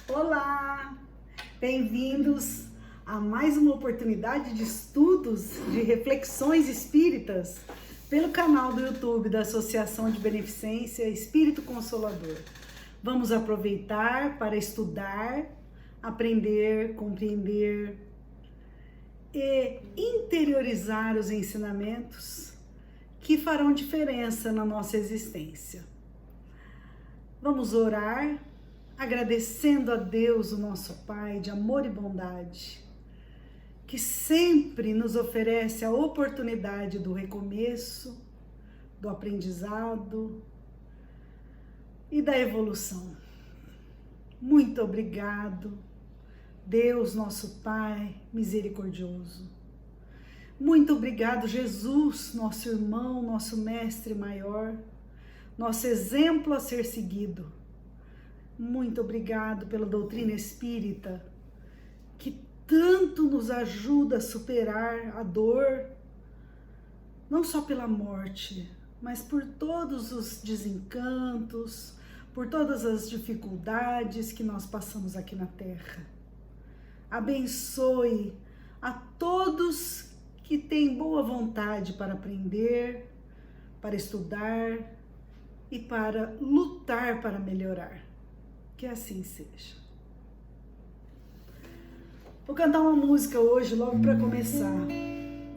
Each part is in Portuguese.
Olá! Bem-vindos a mais uma oportunidade de estudos de reflexões espíritas pelo canal do YouTube da Associação de Beneficência Espírito Consolador. Vamos aproveitar para estudar, aprender, compreender e interiorizar os ensinamentos que farão diferença na nossa existência. Vamos orar, agradecendo a Deus, o nosso Pai de amor e bondade, que sempre nos oferece a oportunidade do recomeço, do aprendizado e da evolução. Muito obrigado, Deus, nosso Pai misericordioso. Muito obrigado, Jesus, nosso irmão, nosso mestre maior, nosso exemplo a ser seguido. Muito obrigado pela doutrina espírita, que tanto nos ajuda a superar a dor, não só pela morte, mas por todos os desencantos, por todas as dificuldades que nós passamos aqui na Terra. Abençoe a todos que têm boa vontade para aprender, para estudar e para lutar para melhorar. Que assim seja. Vou cantar uma música hoje, logo para começar.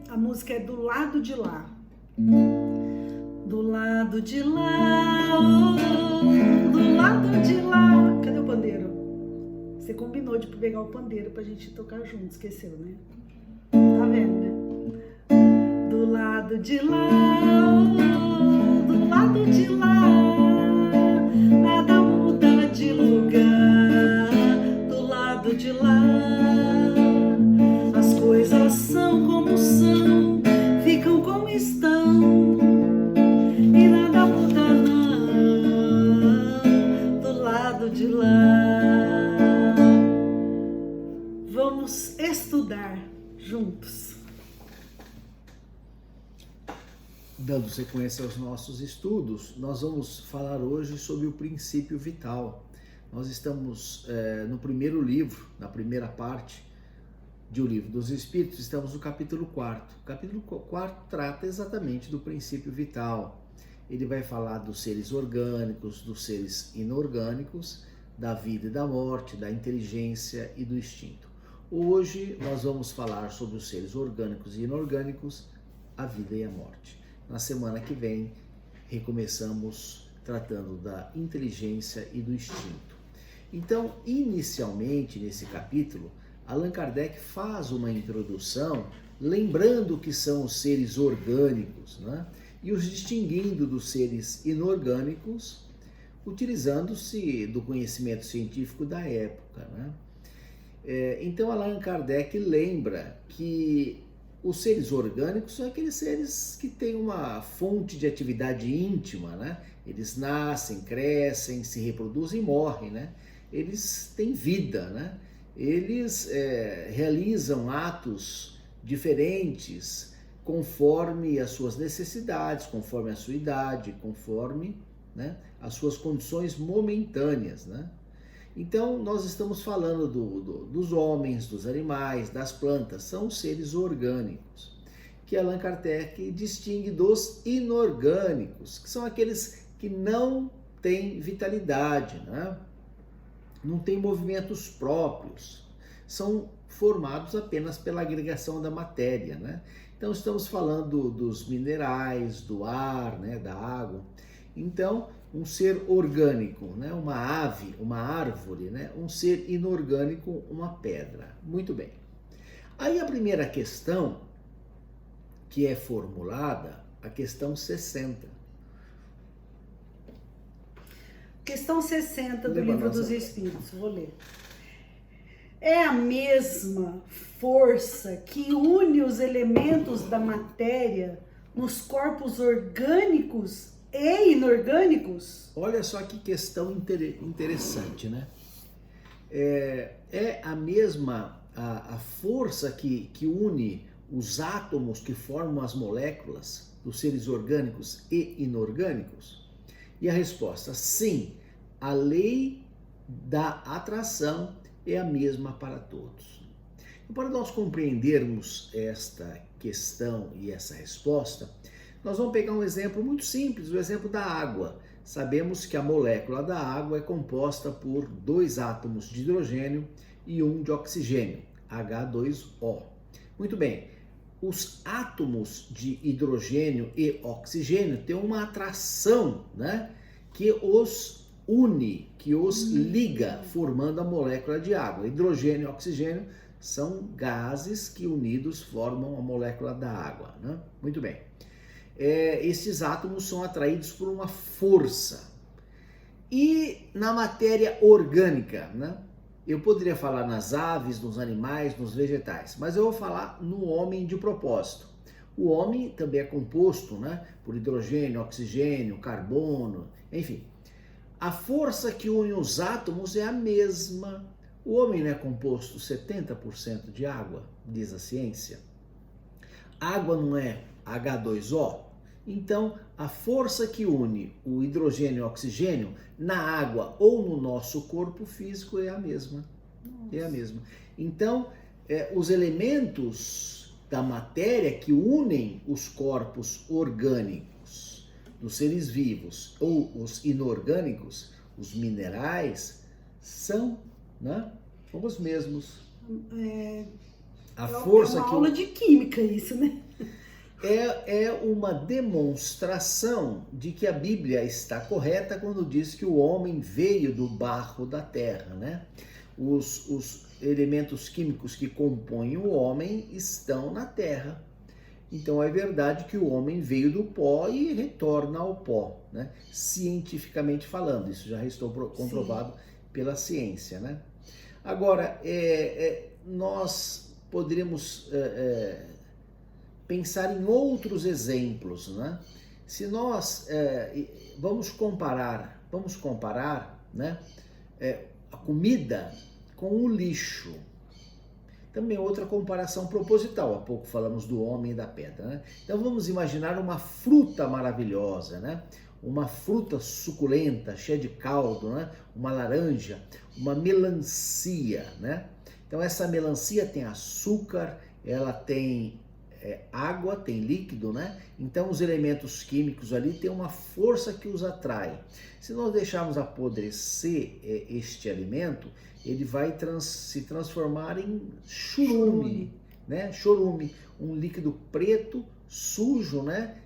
A música é Do Lado de Lá. Do lado de lá, oh, do lado de lá. Cadê o pandeiro? Você combinou de pegar o pandeiro pra gente tocar junto, esqueceu, né? Tá vendo, né? Do lado de lá, oh, do lado de lá, nada muda de lugar. Do lado de lá, as coisas são como são, ficam como estão, e nada muda não. Do lado de lá, vamos estudar juntos. Dando sequência aos nossos estudos, nós vamos falar hoje sobre o princípio vital. Nós estamos no primeiro livro, na primeira parte de O Livro dos Espíritos, estamos no capítulo 4. O capítulo 4 trata exatamente do princípio vital. Ele vai falar dos seres orgânicos, dos seres inorgânicos, da vida e da morte, da inteligência e do instinto. Hoje nós vamos falar sobre os seres orgânicos e inorgânicos, a vida e a morte. Na semana que vem, recomeçamos tratando da inteligência e do instinto. Então, inicialmente, nesse capítulo, Allan Kardec faz uma introdução, lembrando o que são os seres orgânicos, né? E os distinguindo dos seres inorgânicos, utilizando-se do conhecimento científico da época, né? Então, Allan Kardec lembra que os seres orgânicos são aqueles seres que têm uma fonte de atividade íntima, né? Eles nascem, crescem, se reproduzem e morrem, né? Eles têm vida, né? Eles realizam atos diferentes conforme as suas necessidades, conforme a sua idade, conforme, né, as suas condições momentâneas, né? Então, nós estamos falando dos homens, dos animais, das plantas, são os seres orgânicos, que Allan Kardec distingue dos inorgânicos, que são aqueles que não têm vitalidade, né? Não têm movimentos próprios, são formados apenas pela agregação da matéria, né? Então, estamos falando dos minerais, do ar, né, da água. Então, um ser orgânico, né, uma ave, uma árvore, né, um ser inorgânico, uma pedra. Muito bem. Aí a primeira questão que é formulada, a questão 60. Questão 60 do Livro dos Espíritos, vou ler. É a mesma força que une os elementos da matéria nos corpos orgânicos e inorgânicos? Olha só que questão interessante, né? É a mesma a força que une os átomos que formam as moléculas dos seres orgânicos e inorgânicos? E a resposta, sim, a lei da atração é a mesma para todos. E para nós compreendermos esta questão e essa resposta, nós vamos pegar um exemplo muito simples, o exemplo da água. Sabemos que a molécula da água é composta por 2 átomos de hidrogênio e 1 de oxigênio, H2O. Muito bem, os átomos de hidrogênio e oxigênio têm uma atração, né, que os une, que os liga, formando a molécula de água. Hidrogênio e oxigênio são gases que unidos formam a molécula da água, né? Muito bem. Esses átomos são atraídos por uma força. E na matéria orgânica, né? Eu poderia falar nas aves, nos animais, nos vegetais, mas eu vou falar no homem de propósito. O homem também é composto, né, por hidrogênio, oxigênio, carbono, enfim. A força que une os átomos é a mesma. O homem não é composto 70% de água, diz a ciência. Água não é H2O? Então, a força que une o hidrogênio e o oxigênio na água ou no nosso corpo físico é a mesma. Nossa. É a mesma. Então, os elementos da matéria que unem os corpos orgânicos dos seres vivos ou os inorgânicos, os minerais, são, né, os mesmos. A força é uma aula de química isso, né? É uma demonstração de que a Bíblia está correta quando diz que o homem veio do barro da terra, né? Os elementos químicos que compõem o homem estão na terra. Então é verdade que o homem veio do pó e retorna ao pó, né? Cientificamente falando, isso já estou comprovado pela ciência, né? Agora, nós poderíamos pensar em outros exemplos, né? Se nós vamos comparar, né, a comida com o lixo. Também outra comparação proposital. Há pouco falamos do homem e da pedra, né? Então vamos imaginar uma fruta maravilhosa, né? Uma fruta suculenta, cheia de caldo, né? Uma laranja, uma melancia, né? Então essa melancia tem açúcar, ela tem água, tem líquido, né? Então os elementos químicos ali têm uma força que os atrai. Se nós deixarmos apodrecer este alimento, ele vai se transformar em chorume, né? Chorume, um líquido preto, sujo, né?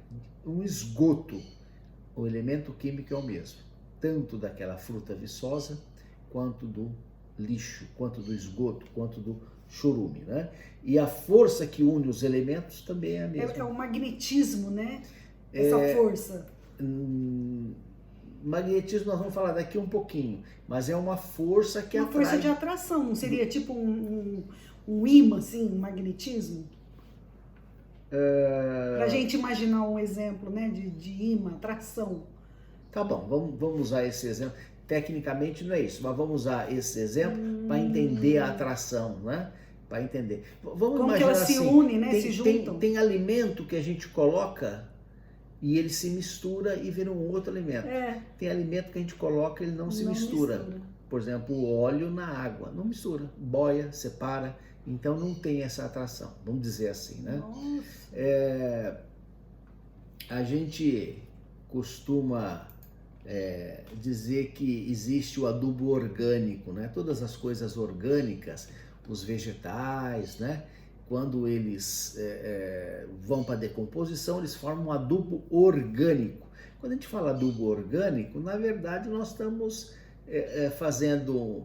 Um esgoto. O elemento químico é o mesmo, tanto daquela fruta viçosa, quanto do lixo, quanto do esgoto, quanto do chorume, né? E a força que une os elementos também é a mesma. É o magnetismo, né? Essa força. Magnetismo nós vamos falar daqui um pouquinho, mas é uma força que atrai. Uma força de atração, não seria tipo um imã, assim, um magnetismo? Pra gente imaginar um exemplo, né, de imã, atração. Tá bom, vamos usar esse exemplo. Tecnicamente não é isso, mas vamos usar esse exemplo para entender a atração, né? Para entender. Vamos como imaginar que elas se unem, né? Se juntam. Tem alimento que a gente coloca e ele se mistura e vira um outro alimento. Tem alimento que a gente coloca e ele não se mistura. Por exemplo, o óleo na água. Não mistura. Boia, separa. Então não tem essa atração. Vamos dizer assim, né? A gente costuma dizer que existe o adubo orgânico, né? Todas as coisas orgânicas, os vegetais, né? Quando eles vão para a decomposição, eles formam um adubo orgânico. Quando a gente fala adubo orgânico, na verdade nós estamos fazendo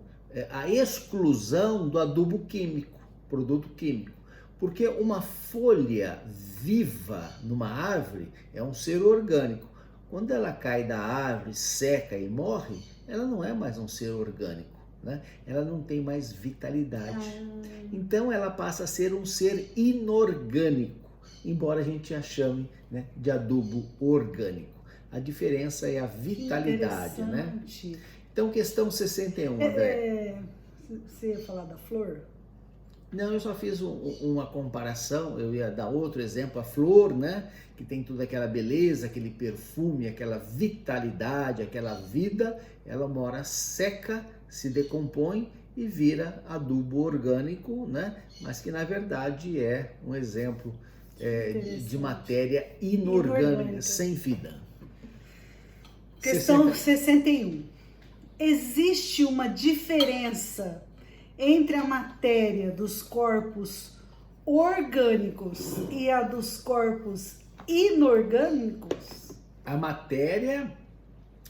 a exclusão do adubo químico, produto químico. Porque uma folha viva numa árvore é um ser orgânico. Quando ela cai da árvore, seca e morre, ela não é mais um ser orgânico, né? Ela não tem mais vitalidade. Então ela passa a ser um ser inorgânico, embora a gente a chame, né, de adubo orgânico. A diferença é a vitalidade, né? Então, questão 61, André. Você ia falar da flor? Não, eu só fiz uma comparação, eu ia dar outro exemplo, a flor, né, que tem toda aquela beleza, aquele perfume, aquela vitalidade, aquela vida, ela mora seca se decompõe e vira adubo orgânico, né? Mas que na verdade é um exemplo de matéria inorgânica, sem vida. Questão 61. Existe uma diferença entre a matéria dos corpos orgânicos e a dos corpos inorgânicos? A matéria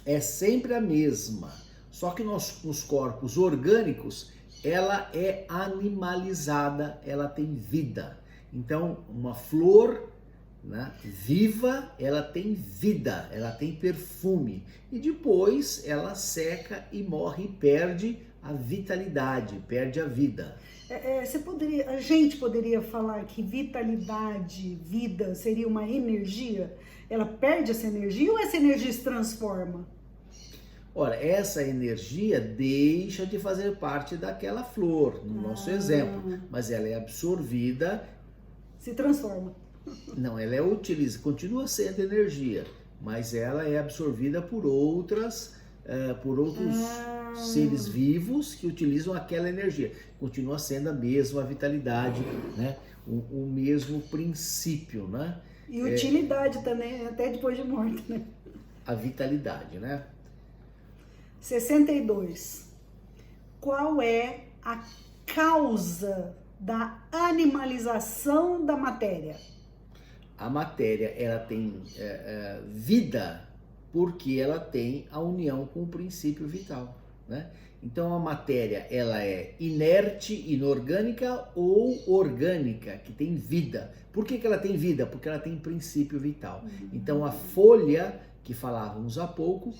é sempre a mesma, só que nos corpos orgânicos ela é animalizada, ela tem vida. Então, uma flor, né, viva, ela tem vida, ela tem perfume. E depois ela seca e morre e perde a vitalidade, perde a vida. A gente poderia falar que vitalidade, vida, seria uma energia? Ela perde essa energia ou essa energia se transforma? Ora, essa energia deixa de fazer parte daquela flor, no nosso exemplo, mas ela é absorvida. Se transforma. Não, ela continua sendo energia, mas ela é absorvida por outros seres vivos que utilizam aquela energia. Continua sendo a mesma vitalidade, né? O mesmo princípio, né? E utilidade também, até depois de morte, né? A vitalidade, né? 62. Qual é a causa da animalização da matéria? A matéria, ela tem vida porque ela tem a união com o princípio vital, né? Então a matéria, ela é inerte, inorgânica ou orgânica, que tem vida. Por que ela tem vida? Porque ela tem princípio vital. Então a folha, que falávamos há pouco,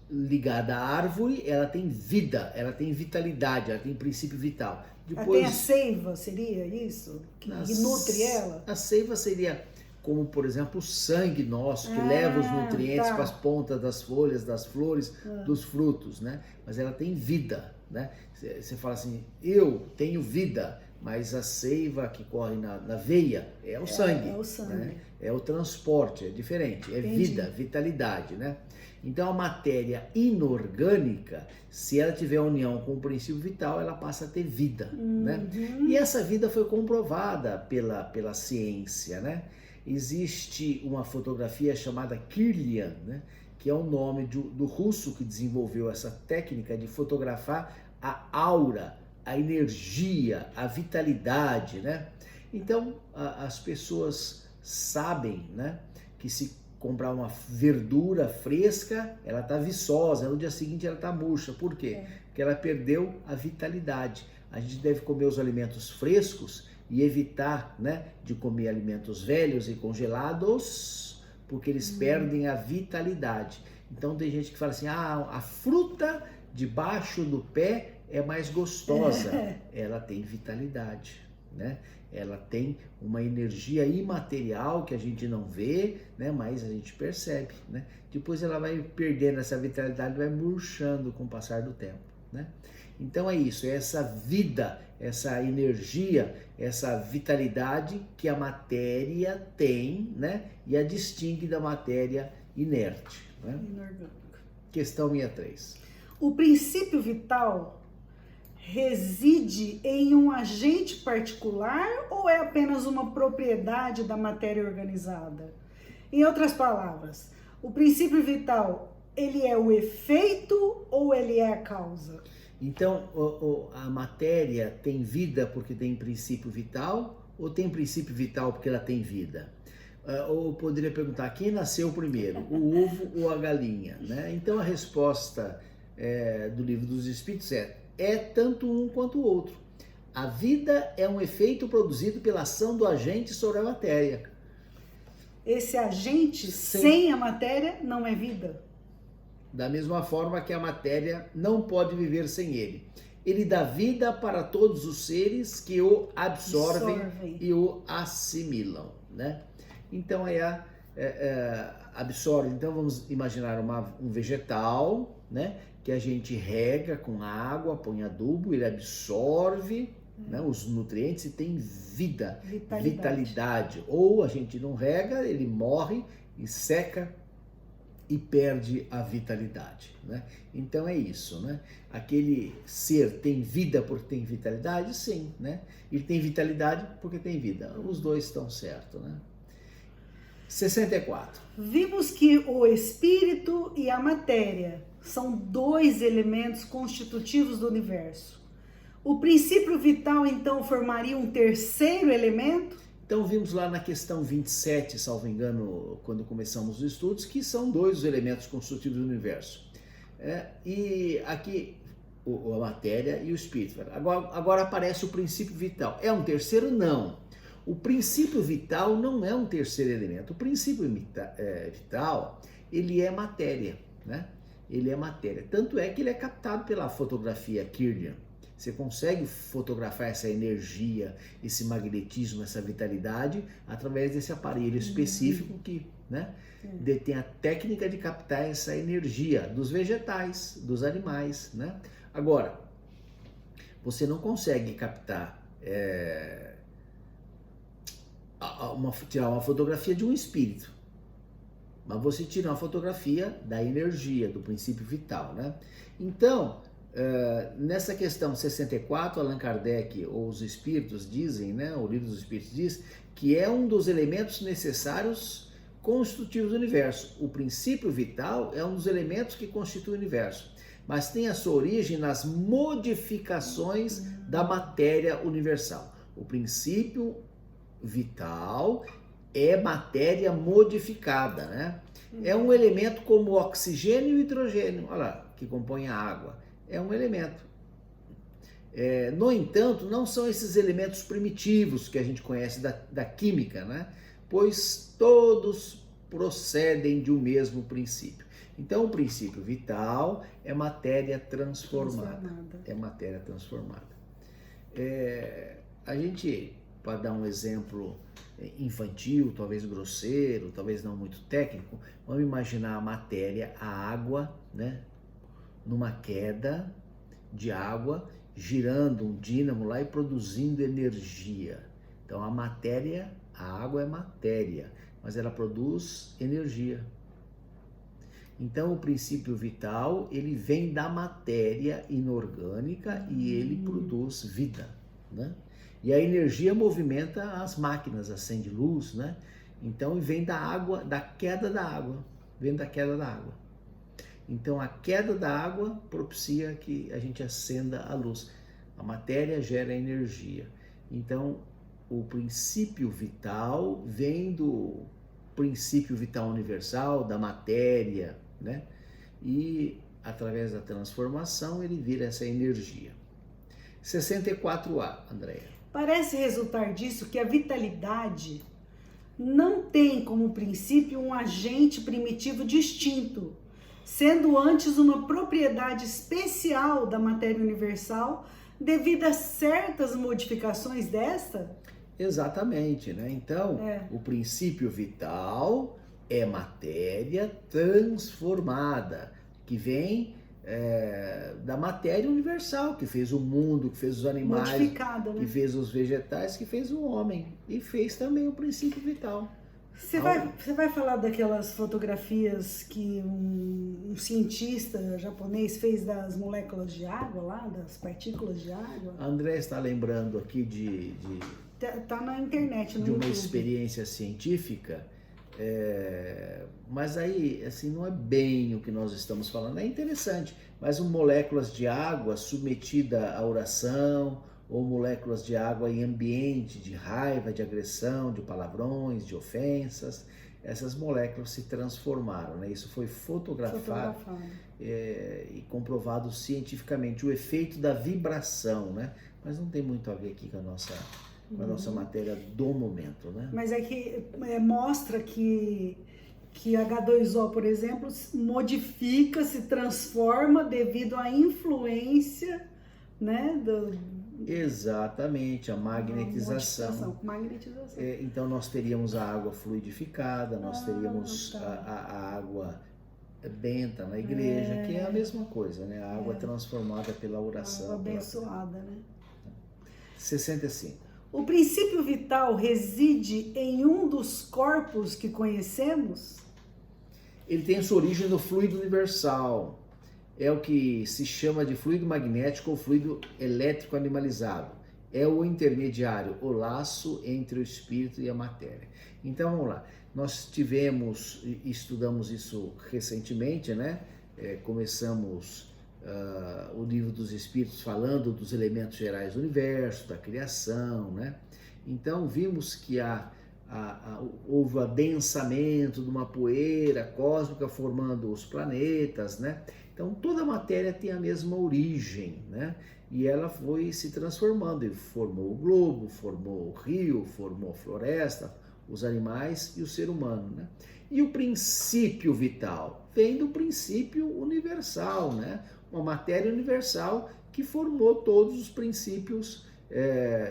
ligada à árvore, ela tem vida, ela tem vitalidade, ela tem princípio vital. Depois, ela tem a seiva, seria isso? Que nutre ela? A seiva seria como, por exemplo, o sangue nosso, que leva os nutrientes para as pontas das folhas, das flores, dos frutos, né? Mas ela tem vida, né? Você fala assim, eu tenho vida, mas a seiva que corre na veia é o sangue. É o sangue. Né? É o transporte, é diferente, é vida, vitalidade, né? Então a matéria inorgânica, se ela tiver união com o princípio vital, ela passa a ter vida, né? E essa vida foi comprovada pela ciência, né? Existe uma fotografia chamada Kirlian, né? Que é o nome do russo que desenvolveu essa técnica de fotografar a aura, a energia, a vitalidade, né? Então as pessoas sabem, né, que se comprar uma verdura fresca, ela está viçosa, no dia seguinte ela está murcha. Por quê? Porque ela perdeu a vitalidade. A gente deve comer os alimentos frescos e evitar, né, de comer alimentos velhos e congelados, porque eles perdem a vitalidade. Então tem gente que fala assim, a fruta debaixo do pé é mais gostosa. Ela tem vitalidade, né? Ela tem uma energia imaterial que a gente não vê, né? Mas a gente percebe, né? Depois ela vai perdendo essa vitalidade, vai murchando com o passar do tempo, né? Então é isso, é essa vida, essa energia, essa vitalidade que a matéria tem, né? E a distingue da matéria inerte, né? Inorgânica. Questão 63. O princípio vital reside em um agente particular ou é apenas uma propriedade da matéria organizada? Em outras palavras, o princípio vital, ele é o efeito ou ele é a causa? Então, a matéria tem vida porque tem princípio vital ou tem princípio vital porque ela tem vida? Ou poderia perguntar, quem nasceu primeiro, o ovo ou a galinha, né? Então a resposta do Livro dos Espíritos é tanto um quanto o outro. A vida é um efeito produzido pela ação do agente sobre a matéria. Esse agente, sem a matéria, não é vida? Da mesma forma que a matéria não pode viver sem ele. Ele dá vida para todos os seres que o absorvem e o assimilam, né? Então absorve. Então vamos imaginar um vegetal, né? Que a gente rega com água, põe adubo, ele absorve, né, os nutrientes e tem vida, vitalidade. Ou a gente não rega, ele morre e seca e perde a vitalidade, né? Então é isso, né? Aquele ser tem vida porque tem vitalidade? Sim, né? Ele tem vitalidade porque tem vida. Os dois estão certos, né? 64. Vimos que o espírito e a matéria são dois elementos constitutivos do universo. O princípio vital, então, formaria um terceiro elemento? Então vimos lá na questão 27, salvo engano, quando começamos os estudos, que são dois os elementos constitutivos do universo. E aqui a matéria e o espírito. Agora aparece o princípio vital. É um terceiro? Não. O princípio vital não é um terceiro elemento. O princípio vital, ele é matéria, né? Ele é matéria. Tanto é que ele é captado pela fotografia Kirlian. Você consegue fotografar essa energia, esse magnetismo, essa vitalidade através desse aparelho específico que, né, detém a técnica de captar essa energia dos vegetais, dos animais, né? Agora, você não consegue captar, tirar uma fotografia de um espírito, mas você tira uma fotografia da energia, do princípio vital, né? Então, nessa questão 64, Allan Kardec ou os espíritos dizem, né, o livro dos espíritos diz que é um dos elementos necessários constitutivos do universo. O princípio vital é um dos elementos que constitui o universo, mas tem a sua origem nas modificações da matéria universal. O princípio vital é matéria modificada, né? É um elemento como o oxigênio e o hidrogênio, olha lá, que compõem a água. É um elemento. No entanto, não são esses elementos primitivos que a gente conhece da química, né? Pois todos procedem de um mesmo princípio. Então, o princípio vital é matéria transformada. É matéria transformada. A gente, para dar um exemplo infantil, talvez grosseiro, talvez não muito técnico, vamos imaginar a matéria, a água, né? Numa queda de água, girando um dínamo lá e produzindo energia. Então a matéria, a água é matéria, mas ela produz energia. Então o princípio vital, ele vem da matéria inorgânica e ele produz vida, né? E a energia movimenta as máquinas, acende luz, né? Então vem da água, da queda da água, vem da queda da água. Então a queda da água propicia que a gente acenda a luz. A matéria gera energia. Então o princípio vital vem do princípio vital universal, da matéria, né? E através da transformação ele vira essa energia. 64A, Andréia. Parece resultar disso que a vitalidade não tem como princípio um agente primitivo distinto, sendo antes uma propriedade especial da matéria universal devido a certas modificações desta? Exatamente, né? Então, o princípio vital é matéria transformada, que vem da matéria universal, que fez o mundo, que fez os animais, modificada, né? Que fez os vegetais, que fez o homem e fez também o princípio vital. Você vai falar daquelas fotografias que um cientista japonês fez das moléculas de água lá, das partículas de água? André está lembrando aqui Tá na internet, no de uma YouTube. experiência científica, mas aí, assim, não é bem o que nós estamos falando. É interessante, mas moléculas de água submetida à oração, ou moléculas de água em ambiente de raiva, de agressão, de palavrões, de ofensas, essas moléculas se transformaram, né? Isso foi fotografado. E comprovado cientificamente, o efeito da vibração, né? Mas não tem muito a ver aqui com a nossa matéria do momento, né? Mas é que mostra que H2O, por exemplo, modifica, se transforma devido à influência, né, Exatamente, a magnetização. Então nós teríamos a água fluidificada, nós teríamos a água benta na igreja, que é a mesma coisa, né? A água transformada pela oração. Água abençoada, né? 65. O princípio vital reside em um dos corpos que conhecemos? ele tem sua origem no fluido universal. É o que se chama de fluido magnético ou fluido elétrico animalizado. É o intermediário, o laço entre o espírito e a matéria. Então vamos lá, nós estudamos isso recentemente, né? Começamos o livro dos Espíritos falando dos elementos gerais do universo, da criação, né? Então vimos que houve o adensamento de uma poeira cósmica formando os planetas, né? Então toda a matéria tem a mesma origem, né? E ela foi se transformando, e formou o globo, formou o rio, formou a floresta, os animais e o ser humano, né? E o princípio vital vem do princípio universal, né? Uma matéria universal que formou todos os princípios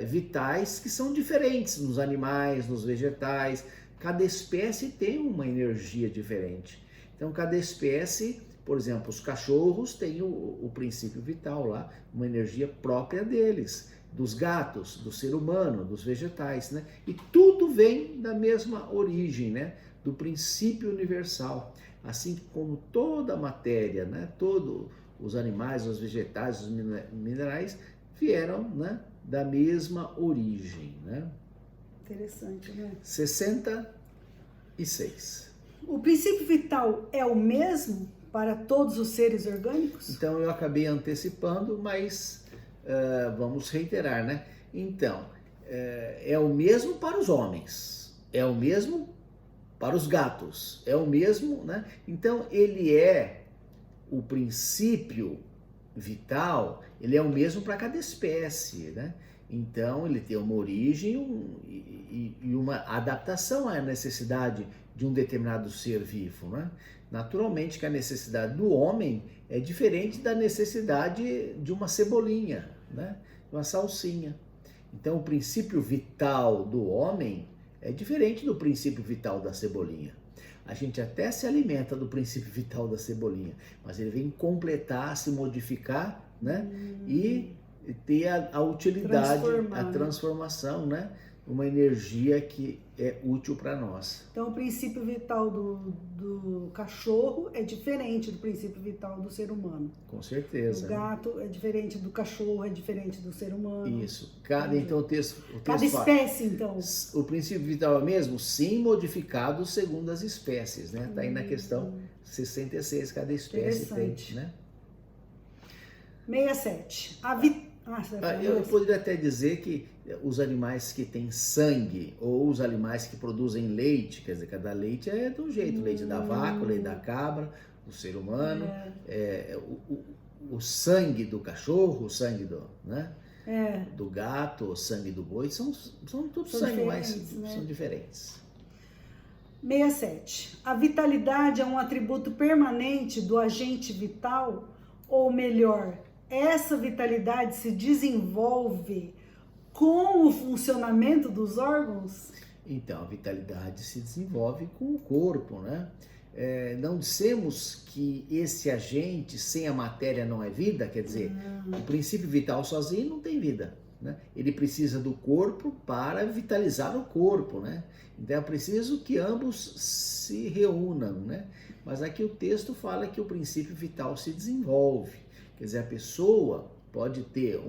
vitais que são diferentes nos animais, nos vegetais. Cada espécie tem uma energia diferente. Então, cada espécie, por exemplo, os cachorros têm o princípio vital lá, uma energia própria deles, dos gatos, do ser humano, dos vegetais, né? E tudo vem da mesma origem, né? Do princípio universal. Assim como toda a matéria, né? Todos os animais, os vegetais, os minerais vieram, né? Da mesma origem, né? Interessante, né? 66. O princípio vital é o mesmo para todos os seres orgânicos? Então eu acabei antecipando, mas vamos reiterar, né? Então, é o mesmo para os homens, é o mesmo para os gatos, é o mesmo, né? Então ele é o princípio vital, ele é o mesmo para cada espécie, né? Então ele tem uma origem e uma adaptação à necessidade de um determinado ser vivo, né? Naturalmente que a necessidade do homem é diferente da necessidade de uma cebolinha, né? Uma salsinha. Então o princípio vital do homem é diferente do princípio vital da cebolinha. A gente até se alimenta do princípio vital da cebolinha, mas ele vem completar, se modificar, né? E ter a utilidade, a transformação, né? Uma energia que é útil para nós. Então, o princípio vital do cachorro é diferente do princípio vital do ser humano. Com certeza. O gato é diferente do cachorro, é diferente do ser humano. Isso. Então, o texto cada espécie, então. O princípio vital é o mesmo? Sim, modificado segundo as espécies, né? Está aí na questão 66, cada espécie tem, né? 67. Eu poderia até dizer que os animais que têm sangue ou os animais que produzem leite, quer dizer, cada leite é de um jeito, leite da vaca, leite da cabra, do ser humano, o sangue do cachorro, o sangue do gato, o sangue do boi, são todos sangue, mas são diferentes. 67. A vitalidade é um atributo permanente do agente vital, ou melhor, essa vitalidade se desenvolve com o funcionamento dos órgãos? Então, a vitalidade se desenvolve com o corpo, né? Não dissemos que esse agente sem a matéria não é vida, quer dizer, o princípio vital sozinho não tem vida, né? Ele precisa do corpo para vitalizar o corpo, né? Então é preciso que ambos se reúnam, né? Mas aqui o texto fala que o princípio vital se desenvolve, quer dizer, a pessoa pode ter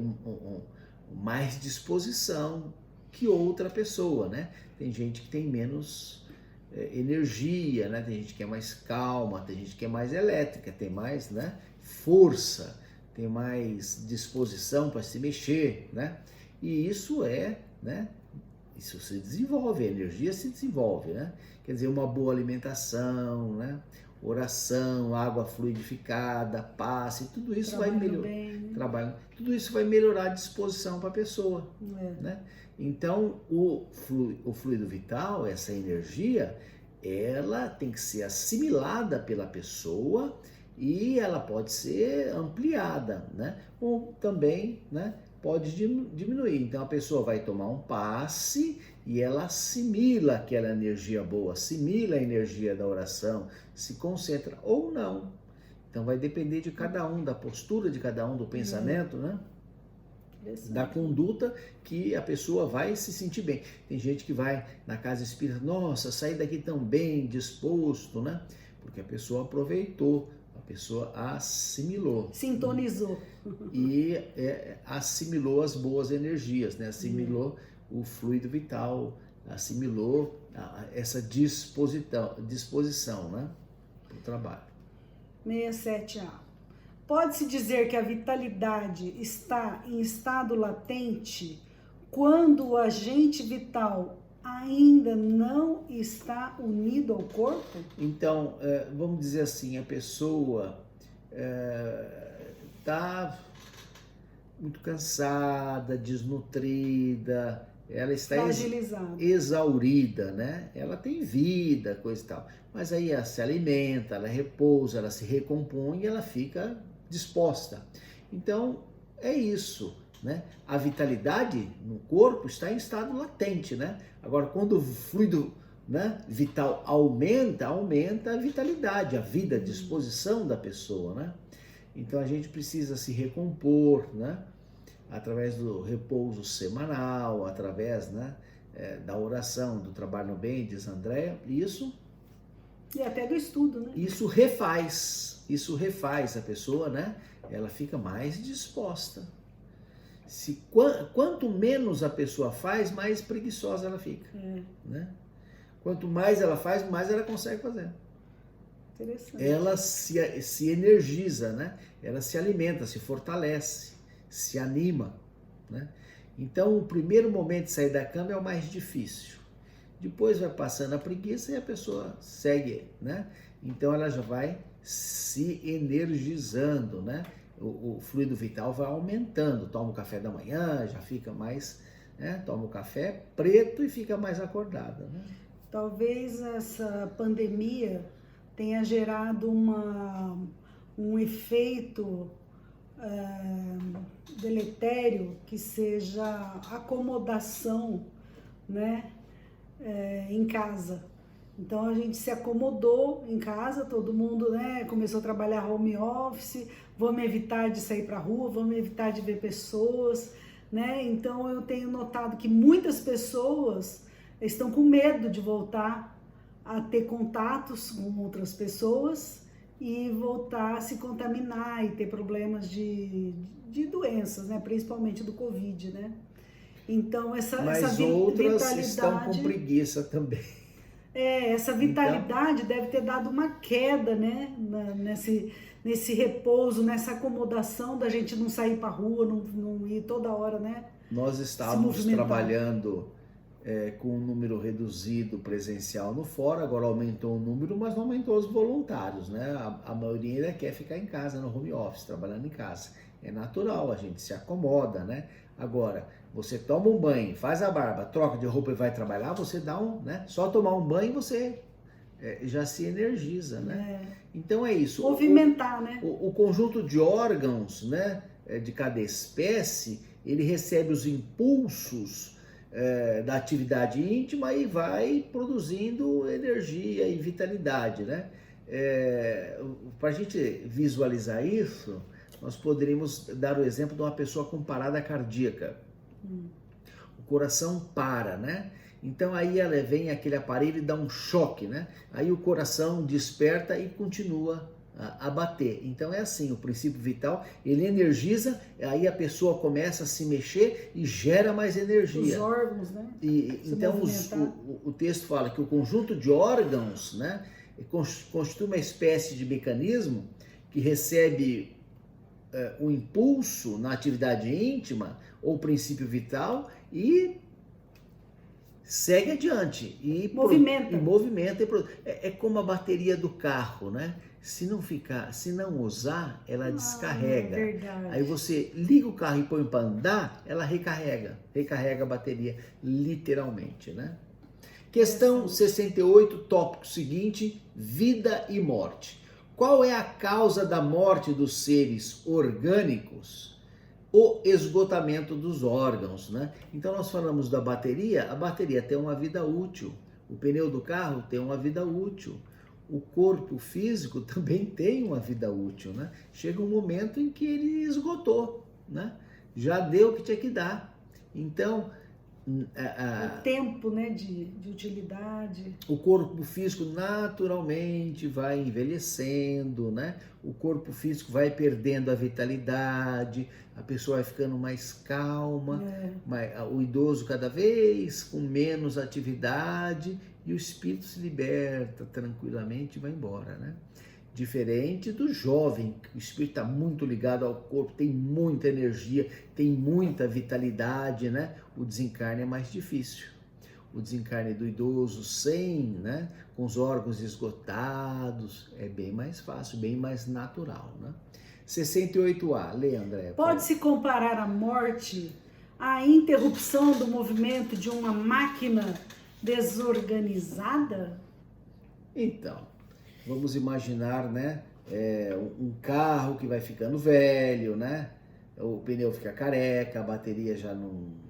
mais disposição que outra pessoa, né? Tem gente que tem menos energia, né? Tem gente que é mais calma, tem gente que é mais elétrica, tem mais, né, força, tem mais disposição para se mexer, né? E isso né? Isso se desenvolve, a energia se desenvolve, né? Quer dizer, uma boa alimentação, né? Oração, água fluidificada, passe, tudo isso vai melhorar. Tudo isso vai melhorar a disposição para a pessoa, né? Então, o fluido vital, essa energia, ela tem que ser assimilada pela pessoa e ela pode ser ampliada, né? Ou também, né, pode diminuir. Então, a pessoa vai tomar um passe e ela assimila aquela energia boa, assimila a energia da oração, se concentra ou não. Então, vai depender de cada um, da postura de cada um, do pensamento, né? Da conduta que a pessoa vai se sentir bem. Tem gente que vai na casa espírita, nossa, saí daqui tão bem, disposto, né? porque a pessoa aproveitou, a pessoa assimilou. Sintonizou. E assimilou as boas energias, né? Assimilou o fluido vital, assimilou essa disposição, né? Para o trabalho. 67A. Pode-se dizer que a vitalidade está em estado latente quando o agente vital ainda não está unido ao corpo? Então, vamos dizer assim, a pessoa está muito cansada, desnutrida, ela está exaurida, né? Ela tem vida, coisa e tal. Mas aí ela se alimenta, ela repousa, ela se recompõe e ela fica disposta. Então, é isso, né? A vitalidade no corpo está em estado latente, né? Agora, quando o fluido, né, vital aumenta a vitalidade, a vida, a disposição da pessoa, né? Então, a gente precisa se recompor, né? Através do repouso semanal, através, né, da oração, do trabalho no bem, diz Andréa, isso... E até do estudo, né? Isso refaz a pessoa, né? Ela fica mais disposta. Quanto menos a pessoa faz, mais preguiçosa ela fica, né? Quanto mais ela faz, mais ela consegue fazer. Interessante. Ela se energiza, né? Ela se alimenta, se fortalece, se anima, né? Então, o primeiro momento de sair da cama é o mais difícil. Depois vai passando a preguiça e a pessoa segue, né? Então ela já vai se energizando, né? O fluido vital vai aumentando. Toma o café da manhã, já fica mais, né? Toma o café preto e fica mais acordada, né? Talvez essa pandemia tenha gerado um efeito deletério, que seja acomodação, né? Em casa. Então a gente se acomodou em casa, todo mundo, né, começou a trabalhar home office, vamos evitar de sair para a rua, vamos evitar de ver pessoas, né? Então eu tenho notado que muitas pessoas estão com medo de voltar a ter contatos com outras pessoas e voltar a se contaminar e ter problemas de doenças, né, principalmente do Covid, né? Então, essa outras vitalidade... estão com preguiça também. Essa vitalidade então, deve ter dado uma queda, né? Nesse repouso, nessa acomodação da gente não sair para a rua, não ir toda hora, né? Nós estávamos trabalhando com um número reduzido presencial no fórum, agora aumentou o número, mas não aumentou os voluntários, né? A maioria ainda quer ficar em casa, no home office, trabalhando em casa. É natural, a gente se acomoda, né? Agora, você toma um banho, faz a barba, troca de roupa e vai trabalhar, você dá né? Só tomar um banho você já se energiza, né? Então é isso. Movimentar, né? O conjunto de órgãos, né, de cada espécie, ele recebe os impulsos da atividade íntima e vai produzindo energia e vitalidade, né? Para a gente visualizar isso, nós poderíamos dar o exemplo de uma pessoa com parada cardíaca. O coração para, né? Então aí ela vem aquele aparelho e dá um choque, né? Aí o coração desperta e continua a bater. Então é assim, o princípio vital, ele energiza, aí a pessoa começa a se mexer e gera mais energia. Os órgãos, né? Então o texto fala que o conjunto de órgãos, né, constitui uma espécie de mecanismo que recebe o impulso na atividade íntima ou princípio vital e segue adiante e movimenta e produz. É como a bateria do carro, né? Se não usar, ela descarrega. É verdade. Aí você liga o carro e põe para andar, ela recarrega a bateria, literalmente, né? Questão 68, tópico seguinte: vida e morte. Qual é a causa da morte dos seres orgânicos? O esgotamento dos órgãos, né? Então nós falamos da bateria, a bateria tem uma vida útil, o pneu do carro tem uma vida útil, o corpo físico também tem uma vida útil, né? Chega um momento em que ele esgotou, né? Já deu o que tinha que dar. Então, O tempo, né, de utilidade. O corpo físico naturalmente vai envelhecendo, né? O corpo físico vai perdendo a vitalidade, a pessoa vai ficando mais calma, o idoso cada vez com menos atividade e o espírito se liberta tranquilamente e vai embora, né? Diferente do jovem, que o espírito está muito ligado ao corpo, tem muita energia, tem muita vitalidade, né? O desencarne é mais difícil. O desencarne do idoso sem, né? Com os órgãos esgotados, é bem mais fácil, bem mais natural, né? 68A, lê, André. Pode-se comparar a morte à interrupção do movimento de uma máquina desorganizada? Então, vamos imaginar, né, um carro que vai ficando velho, né? O pneu fica careca, a bateria já não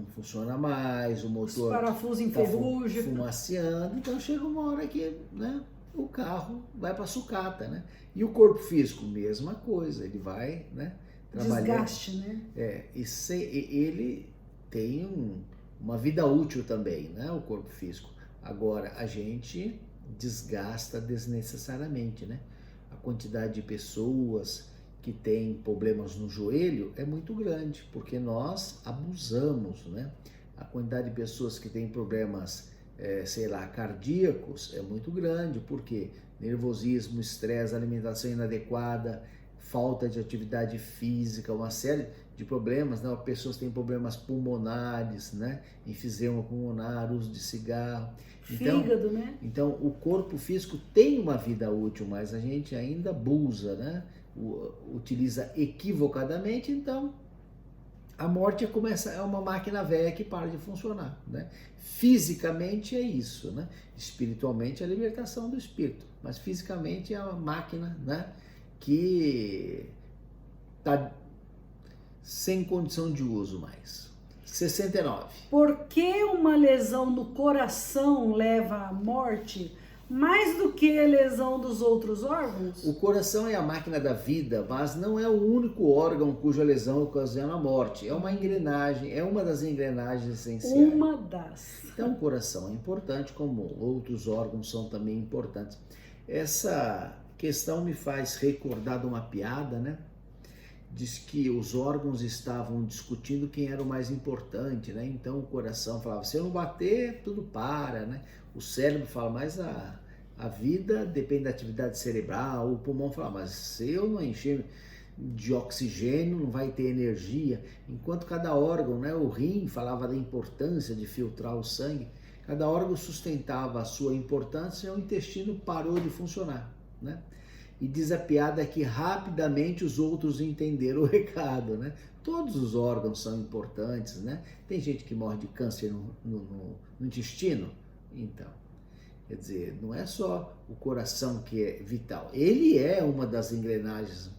funciona mais, o motor os parafusos enferrujam, fumaciando, então chega uma hora que, né, o carro vai para sucata, né? E o corpo físico, mesma coisa, ele vai, né, trabalhando. Desgaste, né? Ele tem uma vida útil também, né, o corpo físico. Agora, a gente desgasta desnecessariamente, né? A quantidade de pessoas que têm problemas no joelho é muito grande, porque nós abusamos, né? A quantidade de pessoas que têm problemas, cardíacos é muito grande, porque nervosismo, estresse, alimentação inadequada, falta de atividade física, uma série de problemas, né? Pessoas têm problemas pulmonares, né? Enfisema pulmonar, uso de cigarro. Fígado, né? Então, o corpo físico tem uma vida útil, mas a gente ainda abusa, né? Utiliza equivocadamente, então a morte é uma máquina velha que para de funcionar, né? Fisicamente é isso, né? Espiritualmente é a libertação do espírito, mas fisicamente é uma máquina, né, que está sem condição de uso mais. 69. Por que uma lesão no coração leva à morte mais do que a lesão dos outros órgãos? O coração é a máquina da vida, mas não é o único órgão cuja lesão ocasiona a morte. É uma engrenagem, é uma das engrenagens essenciais. Uma das. Então o coração é importante, como outros órgãos são também importantes. Essa questão me faz recordar de uma piada, né? Diz que os órgãos estavam discutindo quem era o mais importante, né? Então o coração falava, se eu não bater, tudo para, né? O cérebro fala, mas a vida depende da atividade cerebral. O pulmão fala, mas se eu não encher de oxigênio, não vai ter energia. Enquanto cada órgão, né? O rim falava da importância de filtrar o sangue. Cada órgão sustentava a sua importância e o intestino parou de funcionar, né? E diz a piada que rapidamente os outros entenderam o recado, né? Todos os órgãos são importantes, né? Tem gente que morre de câncer no intestino. Então, quer dizer, não é só o coração que é vital. Ele é uma das engrenagens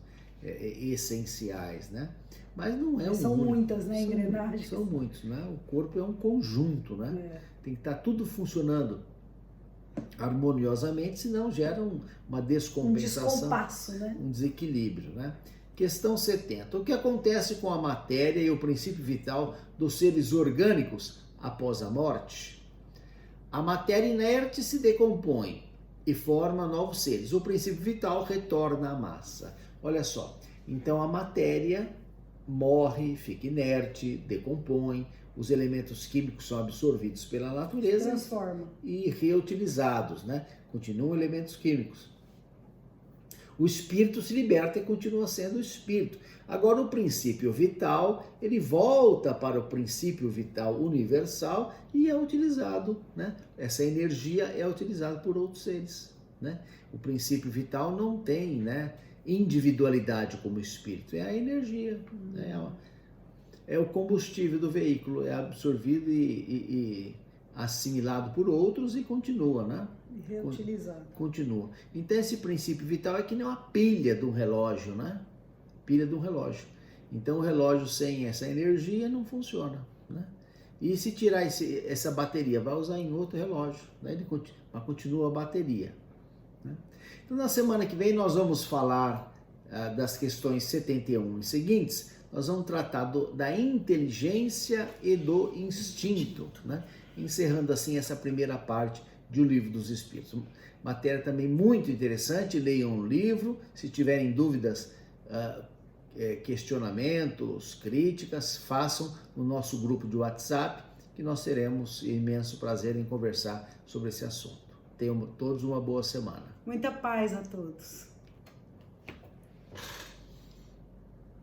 essenciais, né? Mas não é São muitas, né, engrenagens. São muitos, né? O corpo é um conjunto, né? Tem que estar tudo funcionando harmoniosamente, senão gera uma descompensação, um descompasso, né? Um desequilíbrio, né? Questão 70. O que acontece com a matéria e o princípio vital dos seres orgânicos após a morte? A matéria inerte se decompõe e forma novos seres. O princípio vital retorna à massa. Olha só, então a matéria morre, fica inerte, decompõe, os elementos químicos são absorvidos pela natureza e reutilizados, né? Continuam elementos químicos. O espírito se liberta e continua sendo o espírito. Agora o princípio vital, ele volta para o princípio vital universal e é utilizado, né? Essa energia é utilizada por outros seres, né? O princípio vital não tem, né, individualidade como espírito, é a energia, né? É o combustível do veículo, é absorvido e assimilado por outros e continua, né? Reutilizado. Continua. Então esse princípio vital é que nem uma pilha de um relógio, né? Pilha de um relógio. Então o relógio sem essa energia não funciona, né? E se tirar essa bateria, vai usar em outro relógio, né? Mas continua a bateria, né? Então na semana que vem nós vamos falar das questões 71 e seguintes nós vamos tratar da inteligência e do instinto, né? Encerrando assim essa primeira parte de O Livro dos Espíritos. Matéria também muito interessante, leiam o livro, se tiverem dúvidas, questionamentos, críticas, façam no nosso grupo de WhatsApp, que nós teremos imenso prazer em conversar sobre esse assunto. Tenham todos uma boa semana. Muita paz a todos.